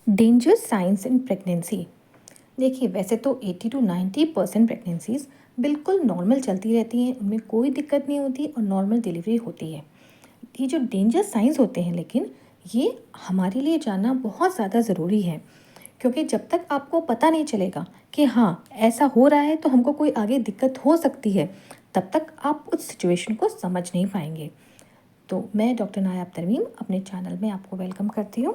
Danger science in pregnancy. देखिए, वैसे तो 80 टू 90% प्रेगनेंसीज बिल्कुल नॉर्मल चलती रहती हैं, उनमें कोई दिक्कत नहीं होती और नॉर्मल डिलीवरी होती है। ये जो डेंजर साइंस होते हैं, लेकिन ये हमारे लिए जानना बहुत ज़्यादा ज़रूरी है, क्योंकि जब तक आपको पता नहीं चलेगा कि हाँ ऐसा हो रहा है तो हमको कोई आगे दिक्कत हो सकती है, तब तक आप उस सिचुएशन को समझ नहीं पाएंगे। तो मैं डॉक्टर नायाब तरमीम अपने चैनल में आपको वेलकम करती हूँ।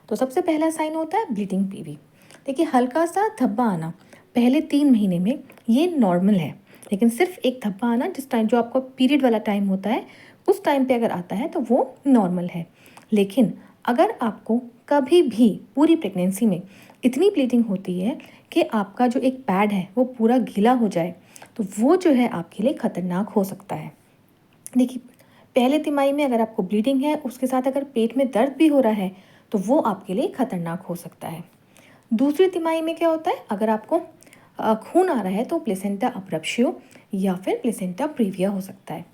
तो सबसे पहला साइन होता है ब्लीडिंग पीवी। देखिए, हल्का सा धब्बा आना पहले 3 महीने में ये नॉर्मल है, लेकिन सिर्फ एक धब्बा आना जिस टाइम जो आपका पीरियड वाला टाइम होता है उस टाइम पे अगर आता है तो वो नॉर्मल है। लेकिन अगर आपको कभी भी पूरी प्रेगनेंसी में इतनी ब्लीडिंग होती है कि आपका जो एक पैड है वो पूरा गीला हो जाए, तो वो जो है आपके लिए ख़तरनाक हो सकता है। देखिए, पहले तिमाही में अगर आपको ब्लीडिंग है, उसके साथ अगर पेट में दर्द भी हो रहा है, तो वो आपके लिए खतरनाक हो सकता है। दूसरी तिमाही में क्या होता है, अगर आपको खून आ रहा है तो प्लेसेंटा अब्रप्शियो या फिर प्लेसेंटा प्रीविया हो सकता है।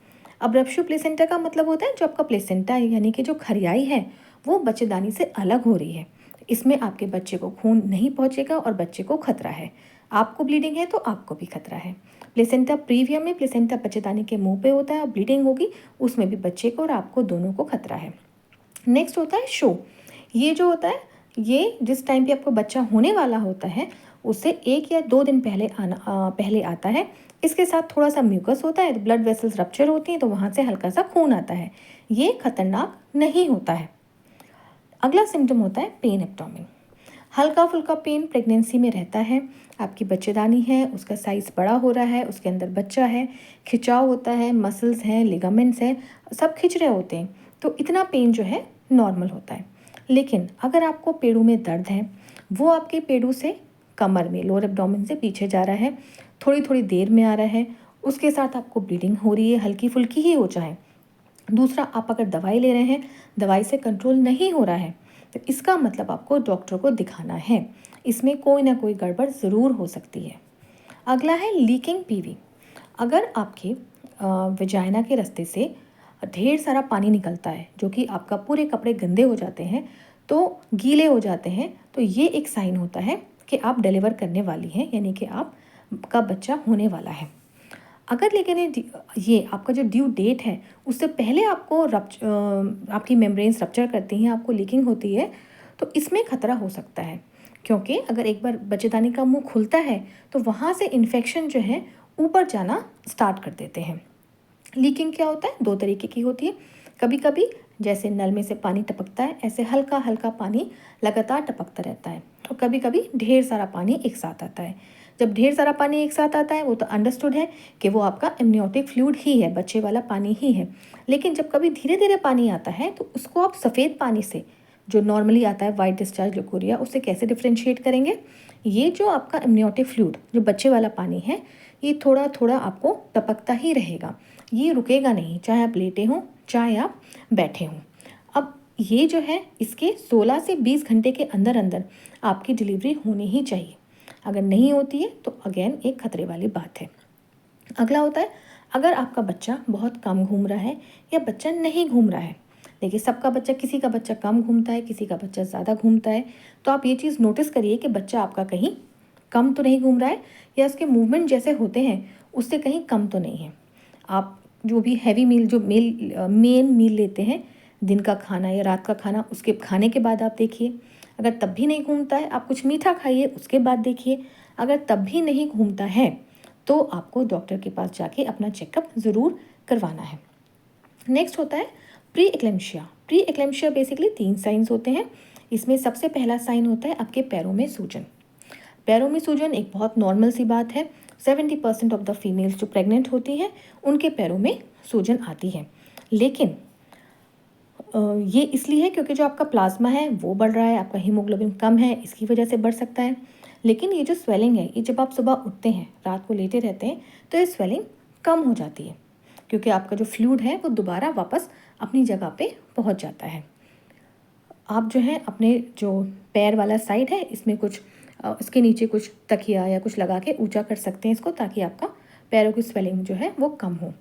अब्रप्शियो प्लेसेंटा का मतलब होता है जो आपका प्लेसेंटा यानी कि जो खरियाई है वो बच्चेदानी से अलग हो रही है। इसमें आपके बच्चे को खून नहीं पहुंचेगा और बच्चे को खतरा है। आपको ब्लीडिंग है तो आपको भी खतरा है। प्लेसेंटा प्रीविया में प्लेसेंटा बच्चेदानी के मुंह पे होता है और ब्लीडिंग होगी, उसमें भी बच्चे को और आपको दोनों को खतरा है। नेक्स्ट होता है शो। ये जो होता है, ये जिस टाइम पे आपको बच्चा होने वाला होता है उससे 1 या 2 दिन पहले आता है। इसके साथ थोड़ा सा म्यूकस होता है, ब्लड वेसल्स रप्चर होती हैं, तो वहाँ से हल्का सा खून आता है। ये खतरनाक नहीं होता है। अगला सिम्टम होता है पेन एब्डोमेन। हल्का फुल्का पेन प्रेगनेंसी में रहता है। आपकी बच्चेदानी है, उसका साइज़ बड़ा हो रहा है, उसके अंदर बच्चा है, खिंचाव होता है, मसल्स हैं, लिगामेंट्स हैं, सब खिंच रहे होते हैं, तो इतना पेन जो है नॉर्मल होता है। लेकिन अगर आपको पेड़ू में दर्द है, वो आपके पेड़ू से कमर में लोअर एब्डोमेन से पीछे जा रहा है, थोड़ी थोड़ी देर में आ रहा है, उसके साथ आपको ब्लीडिंग हो रही है, हल्की फुल्की ही हो चाहे, दूसरा आप अगर दवाई ले रहे हैं, दवाई से कंट्रोल नहीं हो रहा है, तो इसका मतलब आपको डॉक्टर को दिखाना है। इसमें कोई ना कोई गड़बड़ ज़रूर हो सकती है। अगला है लीकिंग पीवी। अगर आपके वजाइना के रास्ते से ढेर सारा पानी निकलता है, जो कि आपका पूरे कपड़े गंदे हो जाते हैं, तो गीले हो जाते हैं, तो ये एक साइन होता है कि आप डिलीवर करने वाली हैं, यानी कि आपका बच्चा होने वाला है। अगर लेकिन ये आपका जो ड्यू डेट है उससे पहले आपको आपकी मेम्ब्रेन्स रप्चर करती हैं, आपको लीकिंग होती है, तो इसमें खतरा हो सकता है। क्योंकि अगर एक बार बच्चेदानी का मुंह खुलता है तो वहाँ से इन्फेक्शन जो है ऊपर जाना स्टार्ट कर देते हैं। लीकिंग क्या होता है, 2 तरीके की होती है। कभी कभी जैसे नल में से पानी टपकता है, ऐसे हल्का हल्का पानी लगातार टपकता रहता है, और कभी कभी ढेर सारा पानी एक साथ आता है। जब ढेर सारा पानी एक साथ आता है वो तो अंडरस्टूड है कि वो आपका एमनियोटिक फ्लूइड ही है, बच्चे वाला पानी ही है। लेकिन जब कभी धीरे धीरे पानी आता है तो उसको आप सफ़ेद पानी से, जो नॉर्मली आता है वाइट डिस्चार्ज ल्यूकोरिया, उससे कैसे डिफ्रेंशिएट करेंगे। ये जो आपका एमनियोटिक फ्लूइड जो बच्चे वाला पानी है, ये थोड़ा थोड़ा आपको टपकता ही रहेगा, ये रुकेगा नहीं, चाहे आप लेटे हों चाहे आप बैठे हों। अब ये जो है, इसके 16 से 20 घंटे के अंदर अंदर आपकी डिलीवरी होनी ही चाहिए। अगर नहीं होती है तो अगेन एक खतरे वाली बात है। अगला होता है, अगर आपका बच्चा बहुत कम घूम रहा है या बच्चा नहीं घूम रहा है। देखिए, सबका बच्चा, किसी का बच्चा कम घूमता है, किसी का बच्चा ज़्यादा घूमता है, तो आप ये चीज़ नोटिस करिए कि बच्चा आपका कहीं कम तो नहीं घूम रहा है, या उसके मूवमेंट जैसे होते हैं उससे कहीं कम तो नहीं है। आप जो भी हैवी मील, जो मेन मील लेते हैं, दिन का खाना या रात का खाना, उसके खाने के बाद आप देखिए। अगर तब भी नहीं घूमता है, आप कुछ मीठा खाइए, उसके बाद देखिए। अगर तब भी नहीं घूमता है तो आपको डॉक्टर के पास जाके अपना चेकअप ज़रूर करवाना है। नेक्स्ट होता है pre eclampsia. Pre eclampsia basically 3 science होते हैं। इसमें सबसे पहला साइन होता है आपके पैरों में सूजन। पैरों में सूजन एक बहुत नॉर्मल सी बात है। 70% ऑफ द फीमेल्स जो प्रेग्नेंट होती हैं उनके पैरों में सूजन आती है। लेकिन ये इसलिए है क्योंकि जो आपका प्लाज्मा है वो बढ़ रहा है, आपका हीमोग्लोबिन कम है, इसकी वजह से बढ़ सकता है। लेकिन ये जो स्वेलिंग है, ये जब आप सुबह उठते हैं, रात को लेटे रहते हैं, तो ये स्वेलिंग कम हो जाती है, क्योंकि आपका जो फ्लूइड है वो दोबारा वापस अपनी जगह पे पहुंच जाता है। आप जो है अपने जो पैर वाला साइड है, इसमें कुछ इसके नीचे कुछ तकिया या कुछ लगा के ऊंचा कर सकते हैं इसको, ताकि आपका पैरों की स्वेलिंग जो है वो कम हो।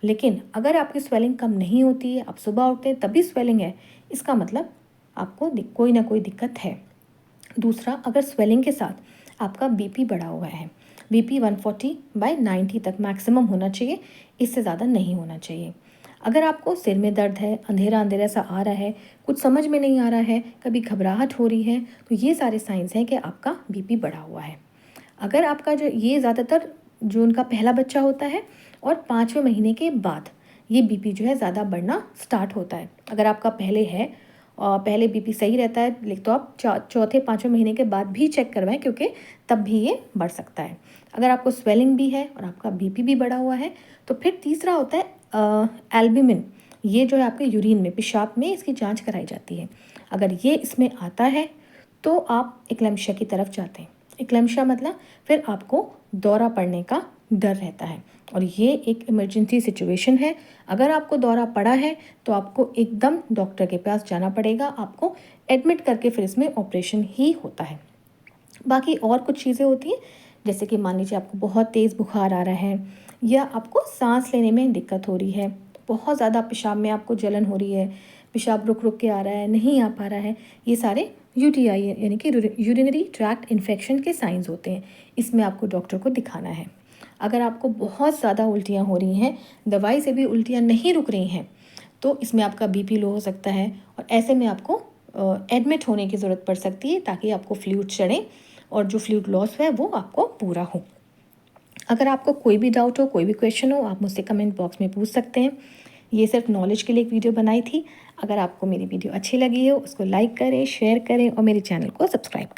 लेकिन अगर आपकी स्वेलिंग कम नहीं होती है, आप सुबह उठते हैं तभी स्वेलिंग है, इसका मतलब आपको कोई ना कोई दिक्कत है। दूसरा, अगर स्वेलिंग के साथ आपका बीपी बढ़ा हुआ है, बीपी 140/90 तक मैक्सिमम होना चाहिए, इससे ज़्यादा नहीं होना चाहिए। अगर आपको सिर में दर्द है, अंधेरा अंधेरा सा आ रहा है, कुछ समझ में नहीं आ रहा है, कभी घबराहट हो रही है, तो ये सारे साइंस हैं कि आपका बीपी बढ़ा हुआ है। अगर आपका जो ये ज़्यादातर जो उनका पहला बच्चा होता है और 5वें महीने के बाद ये बीपी जो है ज़्यादा बढ़ना स्टार्ट होता है। अगर आपका पहले है और पहले बीपी सही रहता है, तो आप चौथे 5वें महीने के बाद भी चेक करवाएं, क्योंकि तब भी ये बढ़ सकता है। अगर आपको स्वेलिंग भी है और आपका बीपी भी बढ़ा हुआ है, तो फिर तीसरा होता है एल्ब्यूमिन। ये जो है आपके यूरिन में, पेशाब में इसकी जांच कराई जाती है। अगर ये इसमें आता है तो आप एक्लेम्शिया की तरफ जाते हैं। एक्लेम्शिया मतलब फिर आपको दौरा पड़ने का डर रहता है, और ये एक इमरजेंसी सिचुएशन है। अगर आपको दौरा पड़ा है तो आपको एकदम डॉक्टर के पास जाना पड़ेगा, आपको एडमिट करके फिर इसमें ऑपरेशन ही होता है। बाकी और कुछ चीज़ें होती हैं, जैसे कि मान लीजिए आपको बहुत तेज़ बुखार आ रहा है, या आपको सांस लेने में दिक्कत हो रही है, बहुत ज़्यादा पेशाब में आपको जलन हो रही है, पेशाब रुक रुक के आ रहा है, नहीं आ पा रहा है, ये सारे यूटीआई यानी कि यूरिनरी ट्रैक्ट इन्फेक्शन के साइंस होते हैं। इसमें आपको डॉक्टर को दिखाना है। अगर आपको बहुत ज़्यादा उल्टियाँ हो रही हैं, दवाई से भी उल्टियाँ नहीं रुक रही हैं, तो इसमें आपका बीपी लो हो सकता है, और ऐसे में आपको एडमिट होने की ज़रूरत पड़ सकती है, ताकि आपको फ्लूइड चढ़े और जो फ्लूइड लॉस है वो आपको पूरा हो। अगर आपको कोई भी डाउट हो, कोई भी क्वेश्चन हो, आप मुझसे कमेंट बॉक्स में पूछ सकते हैं। ये सिर्फ नॉलेज के लिए एक वीडियो बनाई थी। अगर आपको मेरी वीडियो अच्छी लगी हो, उसको लाइक करें, शेयर करें और मेरे चैनल को सब्सक्राइब करें।